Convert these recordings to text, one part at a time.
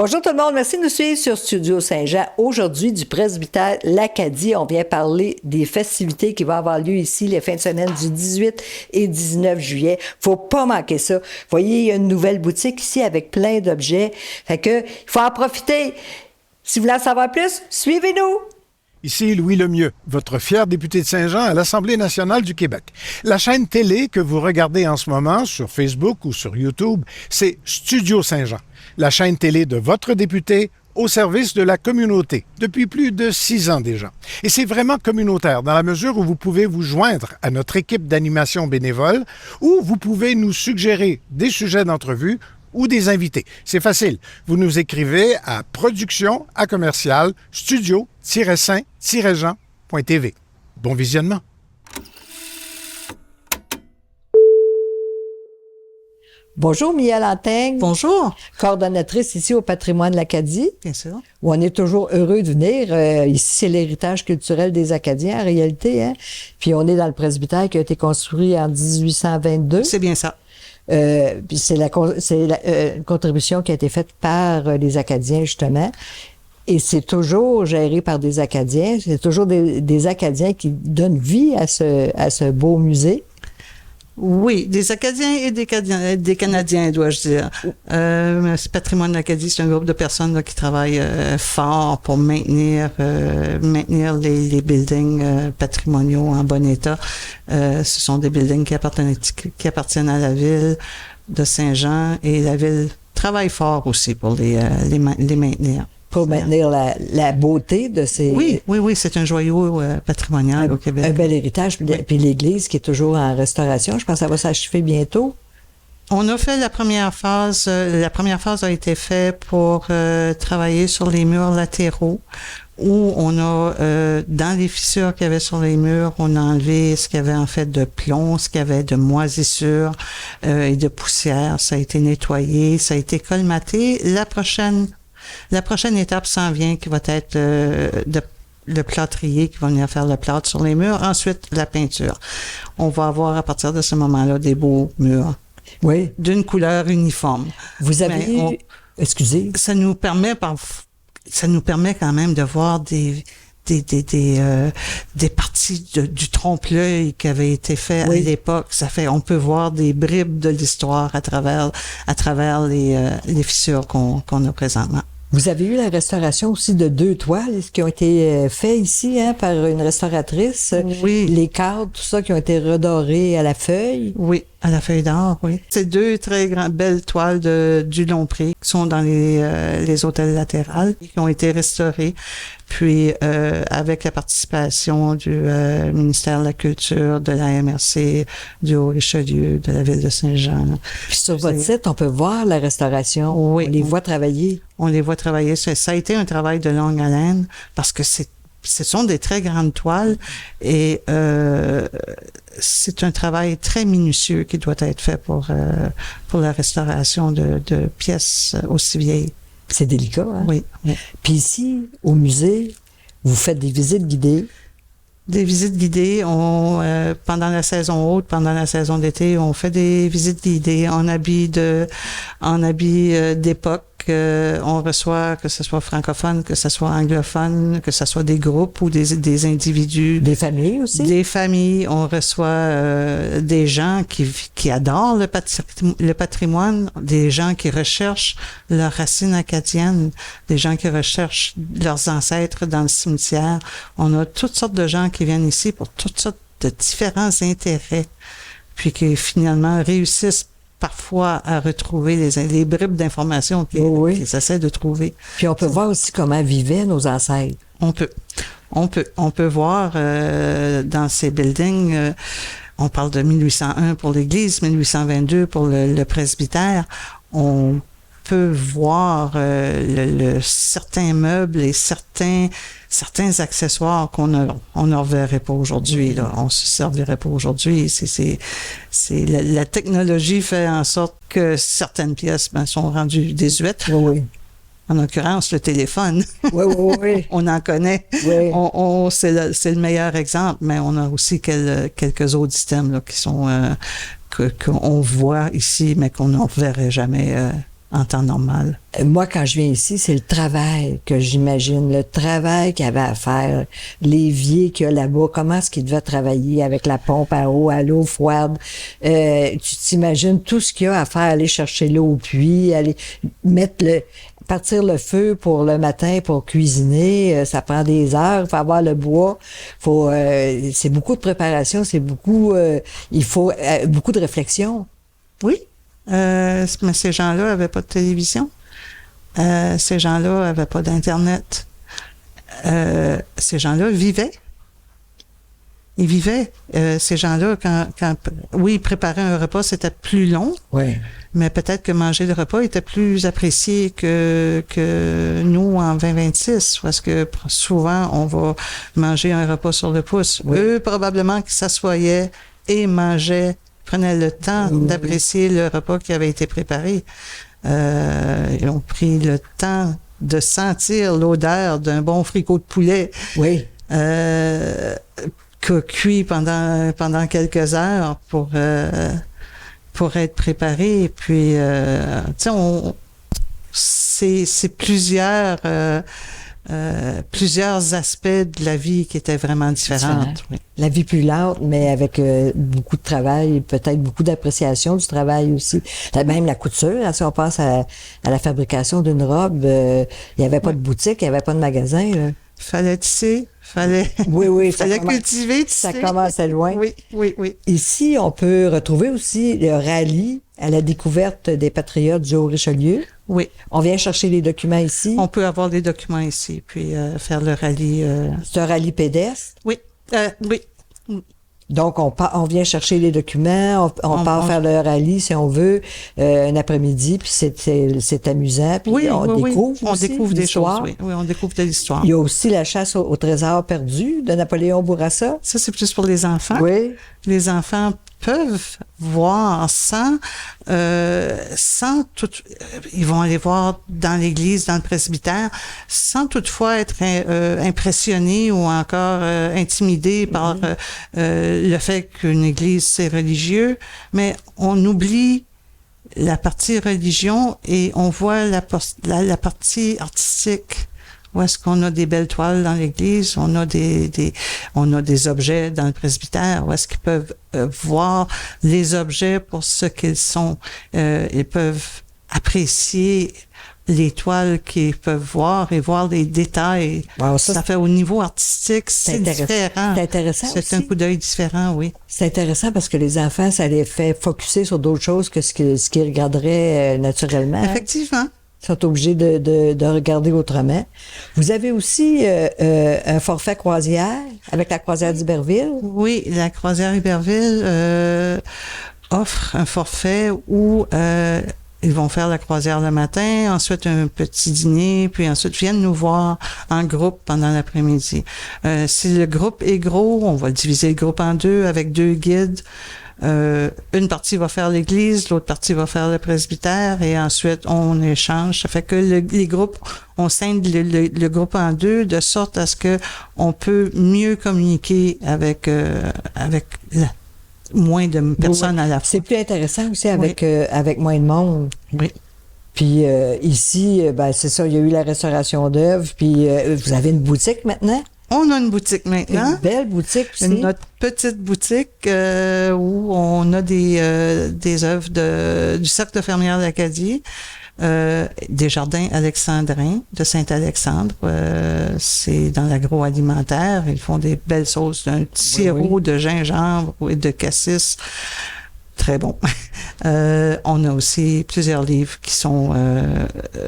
Bonjour tout le monde, merci de nous suivre sur Studio Saint-Jean. Aujourd'hui, du presbytère L'Acadie, on vient parler des festivités qui vont avoir lieu ici les fins de semaine du 18 et 19 juillet. Faut pas manquer ça. Vous voyez, il y a une nouvelle boutique ici avec plein d'objets. Fait que, il faut en profiter. Si vous voulez en savoir plus, suivez-nous. Ici Louis Lemieux, votre fier député de Saint-Jean à l'Assemblée nationale du Québec. La chaîne télé que vous regardez en ce moment sur Facebook ou sur YouTube, c'est Studio Saint-Jean, la chaîne télé de votre député au service de la communauté, depuis plus de 6 ans déjà. Et c'est vraiment communautaire, dans la mesure où vous pouvez vous joindre à notre équipe d'animation bénévole ou vous pouvez nous suggérer des sujets d'entrevue ou des invités. C'est facile. Vous nous écrivez à production@studio-saint-jean.tv. Bon visionnement. Bonjour, Mia Lantaigne. Bonjour. Coordonnatrice ici au patrimoine de l'Acadie. Bien sûr. Où on est toujours heureux de venir. Ici, c'est l'héritage culturel des Acadiens, en réalité. Hein? Puis on est dans le presbytère qui a été construit en 1822. C'est bien ça. Puis c'est une contribution qui a été faite par les Acadiens, justement. Et c'est toujours géré par des Acadiens. C'est toujours des Acadiens qui donnent vie à ce beau musée. Oui, des Acadiens et des Canadiens, dois-je dire. Ce patrimoine de l'Acadie, c'est un groupe de personnes là, qui travaillent fort pour maintenir les buildings patrimoniaux en bon état. Ce sont des buildings qui appartiennent à la ville de Saint-Jean, et la ville travaille fort aussi pour les maintenir. Pour maintenir la beauté de ces... Oui, c'est un joyau patrimonial au Québec. Un bel héritage. Puis l'église qui est toujours en restauration, je pense que ça va s'achever bientôt. On a fait la première phase. La première phase a été faite pour travailler sur les murs latéraux, où on a, dans les fissures qu'il y avait sur les murs, on a enlevé ce qu'il y avait en fait de plomb, ce qu'il y avait de moisissure et de poussière. Ça a été nettoyé, ça a été colmaté. La prochaine étape s'en vient, qui va être le plâtrier qui va venir faire le plâtre sur les murs. Ensuite, la peinture. On va avoir à partir de ce moment-là des beaux murs. Oui. D'une couleur uniforme. Vous avez... Excusez. Ça nous permet quand même de voir des parties du trompe-l'œil qui avaient été fait à l'époque. On peut voir des bribes de l'histoire à travers les fissures qu'on a présentement. Vous avez eu la restauration aussi de 2 toiles qui ont été faites ici par une restauratrice. Oui. Les cadres, tout ça, qui ont été redorés à la feuille. Oui, à la feuille d'or, oui. C'est 2 très belles toiles du Lompré qui sont dans les autels latérales, qui ont été restaurées. Puis, avec la participation du ministère de la Culture, de la MRC, du Haut-Richelieu, de la ville de Saint-Jean. Puis sur votre site, on peut voir la restauration. Oui. On les voit travailler. On les voit travailler. Ça a été un travail de longue haleine, parce que ce sont des très grandes toiles, et c'est un travail très minutieux qui doit être fait pour la restauration de pièces aussi vieilles. C'est délicat, hein? Oui. Puis ici, au musée, vous faites des visites guidées. Des visites guidées. Pendant la saison haute, pendant la saison d'été, on fait des visites guidées en habit d'époque. On reçoit, que ce soit francophone, que ce soit anglophone, que ce soit des groupes ou des individus. Des familles aussi? Des familles. On reçoit des gens qui adorent le patrimoine, des gens qui recherchent leurs racines acadiennes, des gens qui recherchent leurs ancêtres dans le cimetière. On a toutes sortes de gens qui viennent ici pour toutes sortes de différents intérêts, puis qui finalement réussissent parfois à retrouver les bribes d'informations qu'ils essaient de trouver. Puis on peut voir aussi comment vivaient nos ancêtres. On peut voir dans ces buildings, on parle de 1801 pour l'église, 1822 pour le presbytère. On peut voir certains meubles et certains accessoires qu'on ne reverrait pas aujourd'hui. Là. On se servirait pas aujourd'hui. La technologie fait en sorte que certaines pièces sont rendues désuètes. Oui. En l'occurrence, le téléphone. Oui. On en connaît. Oui. C'est le meilleur exemple, mais on a aussi quelques autres systèmes là, qui sont qu'on voit ici, mais qu'on ne reverrait jamais en temps normal. Moi, quand je viens ici, c'est le travail que j'imagine, le travail qu'il y avait à faire, l'évier qu'il y a là-bas, comment est-ce qu'il devait travailler avec la pompe à eau, à l'eau froide. Tu t'imagines tout ce qu'il y a à faire, aller chercher l'eau au puits, aller partir le feu pour le matin pour cuisiner, ça prend des heures, il faut avoir le bois, c'est beaucoup de préparation, c'est beaucoup, il faut beaucoup de réflexion. Oui, mais ces gens-là n'avaient pas de télévision. Ces gens-là n'avaient pas d'Internet. Ces gens-là vivaient. Ils vivaient. Ces gens-là, oui, préparer un repas, c'était plus long. Oui. Mais peut-être que manger le repas était plus apprécié que nous en 2026, parce que souvent, on va manger un repas sur le pouce. Oui. Eux, probablement qu'ils s'assoyaient et mangeaient, prenaient le temps d'apprécier le repas qui avait été préparé. Ils ont pris le temps de sentir l'odeur d'un bon fricot de poulet. Oui. Cuit pendant quelques heures pour être préparé. Puis, tu sais, c'est plusieurs aspects de la vie qui étaient vraiment différentes. Oui. La vie plus lente, mais avec beaucoup de travail, peut-être beaucoup d'appréciation du travail aussi. Même la couture, hein, si on pense à la fabrication d'une robe, il n'y avait pas de boutique, il n'y avait pas de magasin. Là. Fallait tisser, fallait cultiver, tisser. Ça commençait loin. Oui. Ici, on peut retrouver aussi le rallye à la découverte des patriotes du Haut-Richelieu. Oui. On vient chercher les documents ici. On peut avoir les documents ici, puis faire le rallye. C'est un rallye pédestre? Oui. Oui. Donc, on vient chercher les documents, on part faire le rallye, si on veut, un après-midi, puis c'est amusant, puis on découvre des choses, oui, on découvre de l'histoire. Il y a aussi la chasse au trésor perdu de Napoléon Bourassa. Ça, c'est plus pour les enfants. Oui. Les enfants peuvent voir sans tout, ils vont aller voir dans l'église, dans le presbytère, sans toutefois être impressionnés ou encore intimidés par le fait qu'une église c'est religieux, mais on oublie la partie religion et on voit la partie artistique. Où est-ce qu'on a des belles toiles dans l'église, on a des objets dans le presbytère, où est-ce qu'ils peuvent voir les objets pour ce qu'ils sont. Ils peuvent apprécier les toiles qu'ils peuvent voir et voir les détails. Wow, ça fait au niveau artistique, c'est différent. C'est intéressant C'est aussi. un coup d'œil différent, oui. C'est intéressant parce que les enfants, ça les fait focusser sur d'autres choses que ce qu'ils regarderaient naturellement. Effectivement. Ils sont obligés de regarder autrement. Vous avez aussi un forfait croisière avec la croisière d'Iberville? Oui, la croisière Iberville offre un forfait où ils vont faire la croisière le matin, ensuite un petit dîner, puis ensuite viennent nous voir en groupe pendant l'après-midi. Si le groupe est gros, on va diviser le groupe en deux avec 2 guides. Une partie va faire l'église, l'autre partie va faire le presbytère et ensuite on échange. Ça fait que les groupes, on scinde le groupe en 2 de sorte à ce que on peut mieux communiquer avec moins de personnes à la fois. C'est plus intéressant aussi avec moins de monde. Oui. Puis ici, c'est ça, il y a eu la restauration d'œuvres, puis vous avez une boutique maintenant? On a une boutique maintenant. Une belle boutique aussi. Notre petite boutique où on a des œuvres du Cercle de fermières d'Acadie, des jardins alexandrins de Saint-Alexandre. C'est dans l'agroalimentaire. Ils font des belles sauces d'un sirop de gingembre et de cassis. Très bon. On a aussi plusieurs livres qui sont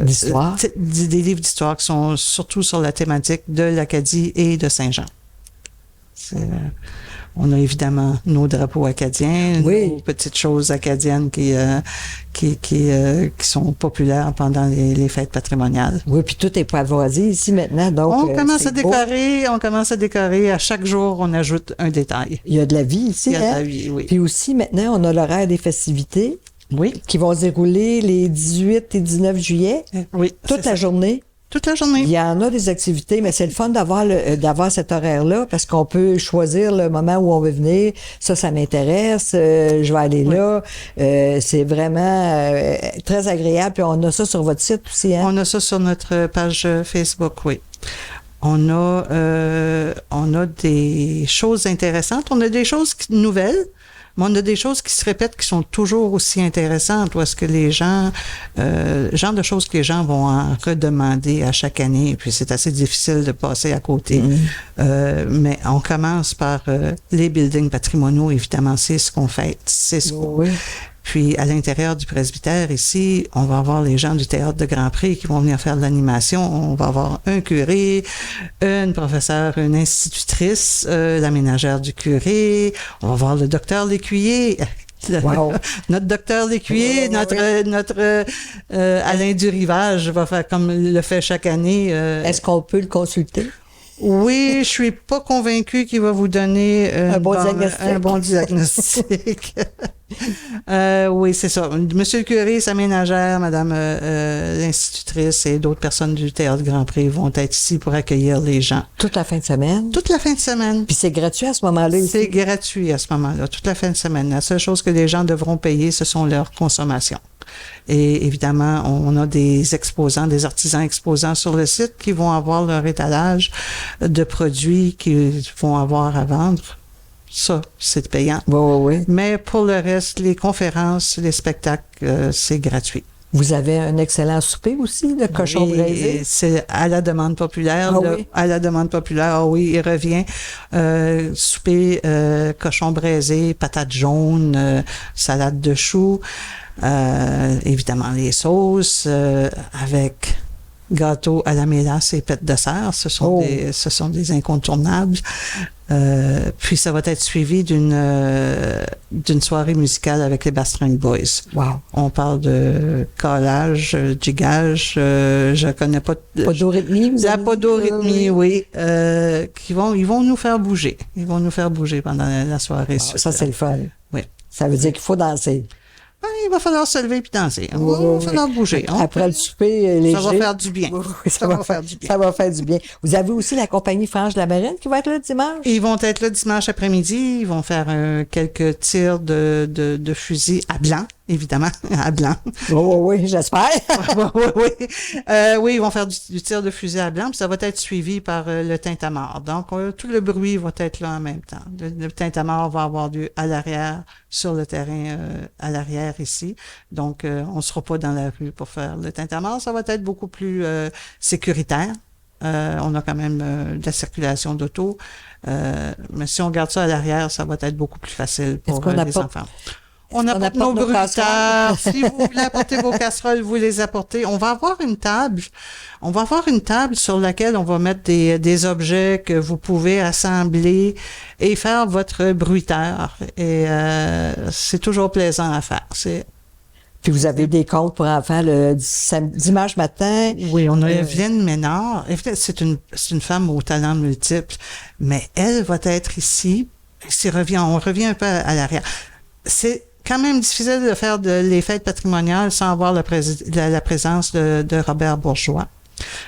d'histoire. Des livres d'histoire qui sont surtout sur la thématique de l'Acadie et de Saint-Jean. On a évidemment nos drapeaux acadiens, nos petites choses acadiennes qui sont populaires pendant les fêtes patrimoniales. Oui, puis tout est pavoisé ici maintenant, donc on commence à décorer. À chaque jour, on ajoute un détail. Il y a de la vie ici, Il y a de la vie, oui. Puis aussi, maintenant, on a l'horaire des festivités qui vont se dérouler les 18 et 19 juillet. Oui. Toute la journée. toute la journée. Il y en a des activités, mais c'est le fun d'avoir cet horaire-là parce qu'on peut choisir le moment où on veut venir. Ça m'intéresse. Je vais aller là. C'est vraiment très agréable. Puis on a ça sur votre site aussi, hein? On a ça sur notre page Facebook, oui. On a des choses intéressantes. On a des choses nouvelles. Mais on a des choses qui se répètent qui sont toujours aussi intéressantes, où est-ce que les gens, genre de choses que les gens vont en redemander à chaque année, et puis c'est assez difficile de passer à côté. Mais on commence par les buildings patrimoniaux, évidemment, c'est ce qu'on fait, c'est ce qu'on... Oui. Puis, à l'intérieur du presbytère, ici, on va avoir les gens du Théâtre de Grand Prix qui vont venir faire de l'animation. On va avoir un curé, une professeure, une institutrice, la ménagère du curé. On va voir le docteur Lécuyer. Wow. Notre docteur Lécuyer, notre Alain Durivage va faire comme le fait chaque année. Est-ce qu'on peut le consulter? Oui, je suis pas convaincue qu'il va vous donner un bon diagnostic. Oui, c'est ça. Monsieur le curé, sa ménagère, madame l'institutrice et d'autres personnes du Théâtre Grand Prix vont être ici pour accueillir les gens. Toute la fin de semaine? Toute la fin de semaine. Puis c'est gratuit à ce moment-là? C'est gratuit à ce moment-là, toute la fin de semaine. La seule chose que les gens devront payer, ce sont leurs consommations. Et évidemment, on a des exposants, des artisans exposants sur le site qui vont avoir leur étalage de produits qu'ils vont avoir à vendre. Ça, c'est payant. Oui. Mais pour le reste, les conférences, les spectacles, c'est gratuit. Vous avez un excellent souper aussi, le cochon braisé? C'est à la demande populaire. Oui. À la demande populaire, oui, il revient. Souper, cochon braisé, patates jaunes, salade de choux. Évidemment, les sauces avec gâteau à la mélasse et pêtes de serre. Ce sont des incontournables. Puis ça va être suivi d'une soirée musicale avec les Bastring Boys. Wow. On parle de collage, gigage, je connais pas. Podorythmie, vous La avez podorythmie, oui. Ils vont nous faire bouger. Ils vont nous faire bouger pendant la soirée. Ça, c'est le fun. Oui. Ça veut dire qu'il faut danser. Il va falloir se lever et danser. Il va falloir bouger. Après le souper léger. Ça va faire du bien. Ça va faire du bien. Ça va faire du bien. Vous avez aussi la compagnie Franche de la Marine qui va être là dimanche? Ils vont être là dimanche après-midi. Ils vont faire quelques tirs de fusil à blanc, évidemment, à blanc. Oui, j'espère. Oui, ils vont faire du tir de fusil à blanc, puis ça va être suivi par le tintamarre. Donc, tout le bruit va être là en même temps. Le tintamarre va avoir lieu à l'arrière, sur le terrain à l'arrière ici. Donc, on ne sera pas dans la rue pour faire le tintamarre. Ça va être beaucoup plus sécuritaire. On a quand même de la circulation d'auto. Mais si on garde ça à l'arrière, ça va être beaucoup plus facile pour les enfants. On apporte nos bruitages. Si vous voulez apporter vos casseroles, vous les apportez. On va avoir une table. On va avoir une table sur laquelle on va mettre des objets que vous pouvez assembler et faire votre bruiteur. Et c'est toujours plaisant à faire. Puis vous avez des comptes pour enfants le dimanche matin. Oui, on a Evelyne Ménard. Evelyne, c'est une femme au talent multiple, mais elle va être ici. On revient un peu à l'arrière. C'est quand même difficile de faire les fêtes patrimoniales sans avoir la présence de Robert Bourgeois.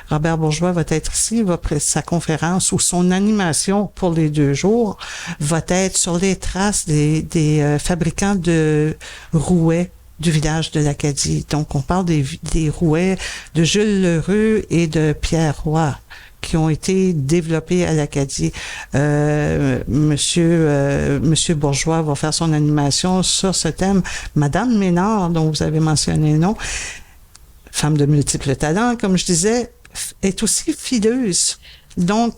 Robert Bourgeois va être ici, sa conférence ou son animation pour les 2 jours va être sur les traces des fabricants de rouets du village de l'Acadie. Donc, on parle des rouets de Jules Lheureux et de Pierre Roy qui ont été développés à l'Acadie. Monsieur Bourgeois va faire son animation sur ce thème. Madame Ménard, dont vous avez mentionné le nom, femme de multiples talents, comme je disais, est aussi fileuse. Donc,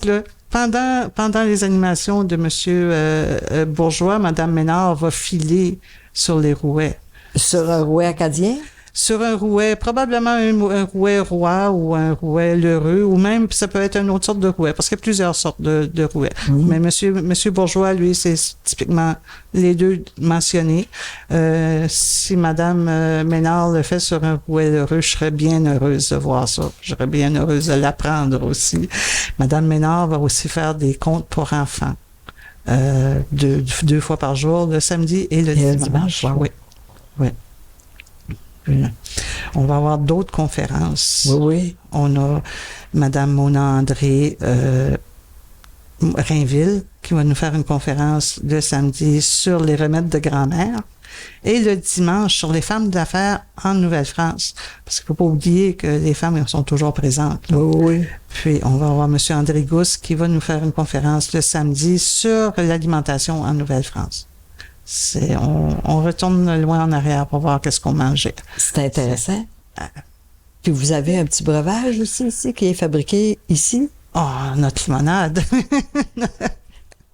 pendant les animations de Monsieur Bourgeois, Madame Ménard va filer sur les rouets. Sur un rouet acadien? Sur un rouet, probablement un rouet roi ou un rouet lheureux, ou même, ça peut être une autre sorte de rouet, parce qu'il y a plusieurs sortes de rouets. Mais Monsieur Bourgeois, lui, c'est typiquement les 2 mentionnés. Si Madame Ménard le fait sur un rouet lheureux, je serais bien heureuse de voir ça. Je serais bien heureuse de l'apprendre aussi. Madame Ménard va aussi faire des contes pour enfants. 2 fois par jour, le samedi et le dimanche. Oui. On va avoir d'autres conférences. Oui. On a Madame Mona André Rainville, qui va nous faire une conférence le samedi sur les remèdes de grand-mère. Et le dimanche, sur les femmes d'affaires en Nouvelle-France. Parce qu'il ne faut pas oublier que les femmes elles sont toujours présentes. Là. Oui. Puis, on va avoir M. André Gousse qui va nous faire une conférence le samedi sur l'alimentation en Nouvelle-France. On retourne loin en arrière pour voir qu'est-ce qu'on mangeait. C'est intéressant. Puis vous avez un petit breuvage aussi ici qui est fabriqué ici? Notre limonade.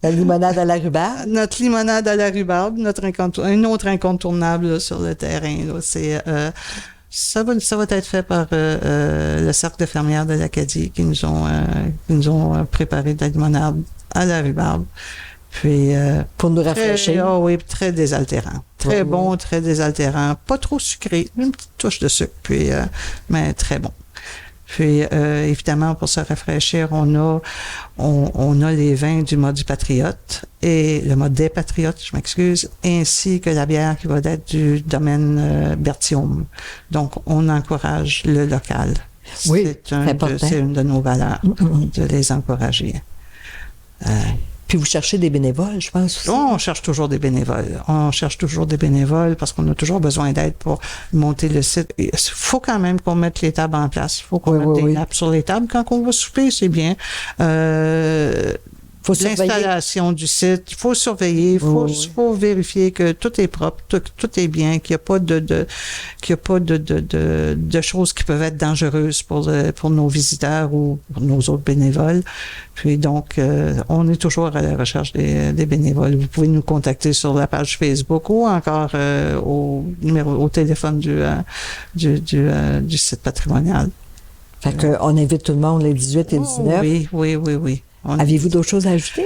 La limonade à la rhubarbe. Notre limonade à la rhubarbe, un autre incontournable là, sur le terrain. Là, ça va être fait par le Cercle de fermières de l'Acadie qui nous ont préparé de la limonade à la rhubarbe. Puis pour nous rafraîchir. Oui, très désaltérant. Très bon, très désaltérant. Pas trop sucré, une petite touche de sucre, puis mais très bon. Puis, évidemment, pour se rafraîchir, on a les vins du mode du Patriote et le mode des Patriotes, je m'excuse, ainsi que la bière qui va être du domaine Berthiaume. Donc, on encourage le local. Oui, c'est une de nos valeurs, de les encourager. Puis vous cherchez des bénévoles, je pense aussi. On cherche toujours des bénévoles. On cherche toujours des bénévoles parce qu'on a toujours besoin d'aide pour monter le site. Il faut quand même qu'on mette les tables en place. Il faut qu'on mette des nappes sur les tables. Quand on va souper, c'est bien. L'installation du site, il faut surveiller, il faut vérifier que tout est propre, tout est bien, qu'il n'y a pas de choses qui peuvent être dangereuses pour nos visiteurs ou pour nos autres bénévoles. Puis donc, on est toujours à la recherche des bénévoles. Vous pouvez nous contacter sur la page Facebook ou encore au téléphone du site patrimonial. Fait qu'on invite tout le monde les 18 et 19. Oui. Avez-vous d'autres choses à ajouter?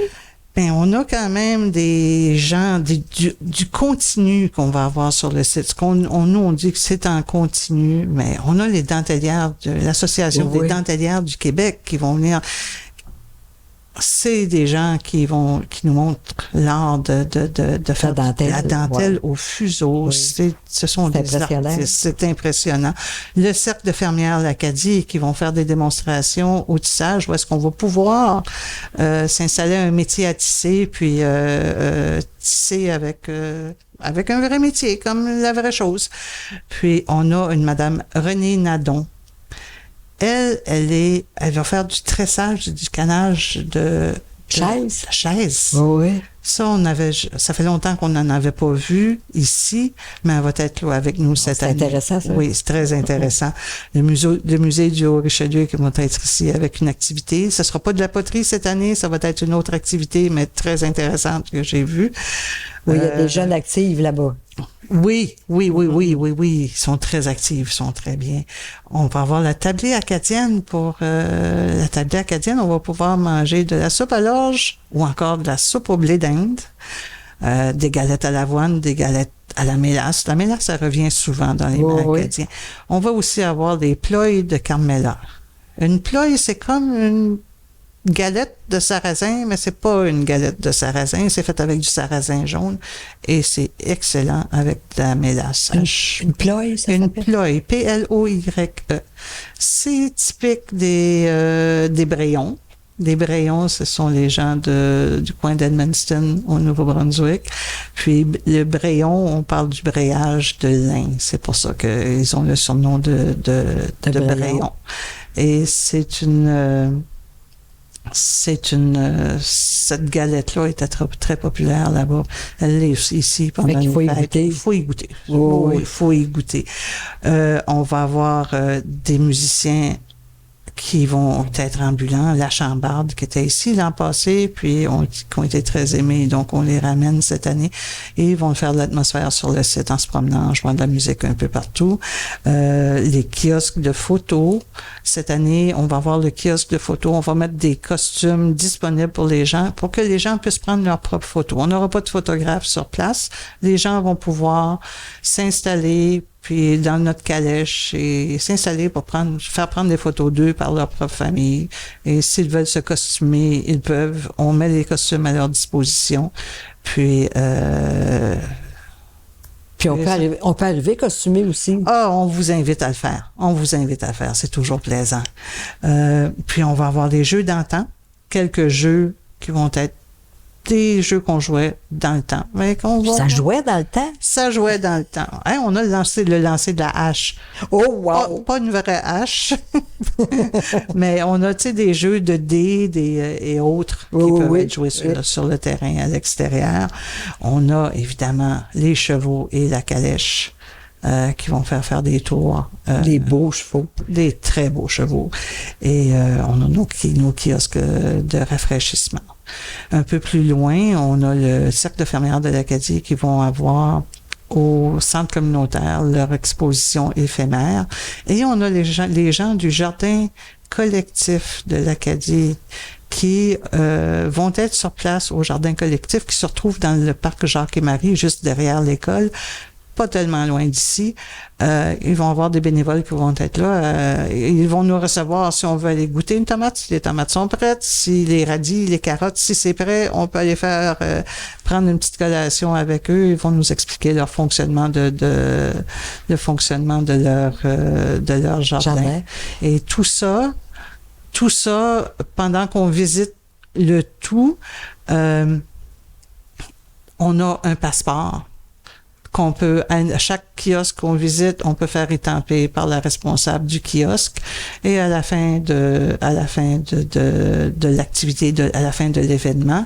Ben, on a quand même des gens, du contenu qu'on va avoir sur le site. Nous, on dit que c'est en continu, mais on a les dentelières de l'Association des dentelières du Québec qui vont venir. C'est des gens qui nous montrent l'art de faire la dentelle au fuseau. Oui. Ce sont des artistes. C'est impressionnant. Le Cercle de fermières l'Acadie qui vont faire des démonstrations au tissage où est-ce qu'on va pouvoir s'installer un métier à tisser puis tisser avec un vrai métier, comme la vraie chose. Puis on a une madame Renée Nadon. Elle va faire du tressage, du canage de chaise. Oui. Ça fait longtemps qu'on n'en avait pas vu ici, mais elle va être là avec nous cette année. C'est intéressant, ça. Oui, c'est très intéressant. Le musée du Haut-Richelieu qui va être ici avec une activité. Ce sera pas de la poterie cette année, ça va être une autre activité, mais très intéressante que j'ai vue. Oui, il y a des jeunes actifs là-bas. Oui. Ils sont très actifs, ils sont très bien. On va avoir la tablée acadienne la tablée acadienne, on va pouvoir manger de la soupe à l'orge ou encore de la soupe au blé d'Inde, des galettes à l'avoine, des galettes à la mélasse. La mélasse, ça revient souvent dans les mets acadiens. On va aussi avoir des ploys de Carmela. Une ploy, c'est comme une galette de sarrasin, mais c'est pas une galette de sarrasin, c'est fait avec du sarrasin jaune et c'est excellent avec de la mélasse. Une ploy, ça Une s'appelle? ploy, P-L-O-Y-E. C'est typique des Brayons. Les Brayons, ce sont les gens du coin d'Edmundston au Nouveau-Brunswick. Puis le Brayon, on parle du brayage de lin. C'est pour ça qu'ils ont le surnom de Brayon. Et cette galette-là était très populaire là-bas. Elle est ici pendant mais il faut y goûter. Il faut y goûter. Oui, il faut y goûter. On va avoir des musiciens qui vont être ambulants. La Chambarde, qui était ici l'an passé, puis qui ont été très aimés, donc on les ramène cette année. Et ils vont faire de l'atmosphère sur le site en se promenant, en jouant de la musique un peu partout. Les kiosques de photos. Cette année, on va avoir le kiosque de photos. On va mettre des costumes disponibles pour les gens, pour que les gens puissent prendre leurs propres photos. On n'aura pas de photographe sur place. Les gens vont pouvoir s'installer puis dans notre calèche et s'installer pour faire prendre des photos d'eux par leur propre famille. Et s'ils veulent se costumer, ils peuvent. On met les costumes à leur disposition. Puis Puis on peut arriver costumé aussi. Ah, on vous invite à le faire. On vous invite à le faire. C'est toujours plaisant. Puis on va avoir des jeux d'antan, quelques jeux qui vont être des jeux qu'on jouait dans le temps. Ça jouait dans le temps? Ça jouait dans le temps. Hein, on a le lancer de la hache. Oh, wow! Pas une vraie hache, mais on a, des jeux de dés et autres qui peuvent être joués sur le terrain à l'extérieur. On a, évidemment, les chevaux et la calèche qui vont faire des tours. Des beaux chevaux. Des très beaux chevaux. Et on a nos kiosques de rafraîchissement. Un peu plus loin, on a le Cercle de fermières de l'Acadie qui vont avoir au centre communautaire leur exposition éphémère. Et on a les gens du jardin collectif de l'Acadie qui vont être sur place au jardin collectif qui se retrouve dans le parc Jacques et Marie, juste derrière l'école, pas tellement loin d'ici. Ils vont avoir des bénévoles qui vont être là. Ils vont nous recevoir si on veut aller goûter une tomate, si les tomates sont prêtes, si les radis, les carottes, si c'est prêt, on peut aller faire prendre une petite collation avec eux. Ils vont nous expliquer leur fonctionnement le fonctionnement de leur jardin. Et tout ça, pendant qu'on visite le tout, on a un passeport qu'on peut, à chaque kiosque qu'on visite, on peut faire étamper par la responsable du kiosque et à la fin de l'activité, à la fin de l'événement,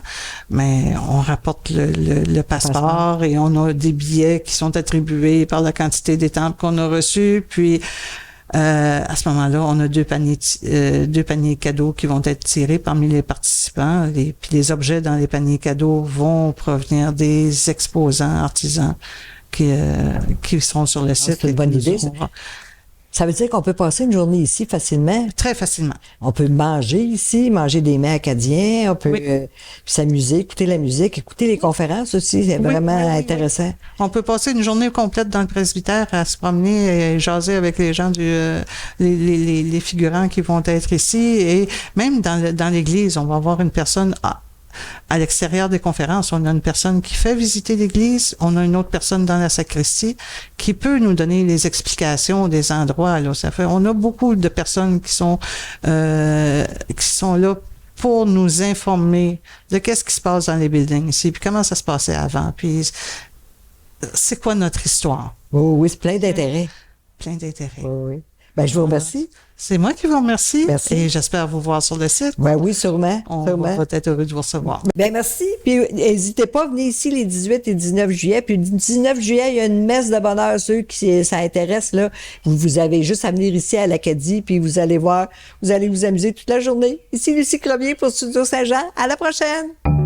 mais on rapporte le passeport et on a des billets qui sont attribués par la quantité d'étampes qu'on a reçues, puis à ce moment-là, on a deux paniers cadeaux qui vont être tirés parmi les participants. Puis les objets dans les paniers cadeaux vont provenir des exposants artisans qui seront sur le site. C'est une bonne idée. Ça veut dire qu'on peut passer une journée ici facilement? Très facilement. On peut manger ici, manger des mets acadiens, on peut s'amuser, écouter la musique, écouter les conférences aussi, c'est vraiment intéressant. On peut passer une journée complète dans le presbytère à se promener et jaser avec les gens les figurants qui vont être ici, et même dans l'église, on va avoir une personne à l'extérieur des conférences, on a une personne qui fait visiter l'église, on a une autre personne dans la sacristie qui peut nous donner les explications des endroits. Là, on a beaucoup de personnes qui sont là pour nous informer de qu'est-ce qui se passe dans les buildings ici, puis comment ça se passait avant, puis c'est quoi notre histoire. Oh, oui, c'est plein d'intérêt. Plein d'intérêt. Oh, oui. Ben, je vous remercie. C'est moi qui vous remercie. Merci. Et j'espère vous voir sur le site. Ben oui, sûrement. On va être heureux de vous recevoir. Ben merci. Puis n'hésitez pas à venir ici les 18 et 19 juillet. Puis le 19 juillet, il y a une messe de bonheur. Ceux qui ça intéresse, là, vous avez juste à venir ici à l'Acadie, puis vous allez voir, vous allez vous amuser toute la journée. Ici Lucie Clovier pour Studio Saint-Jean. À la prochaine!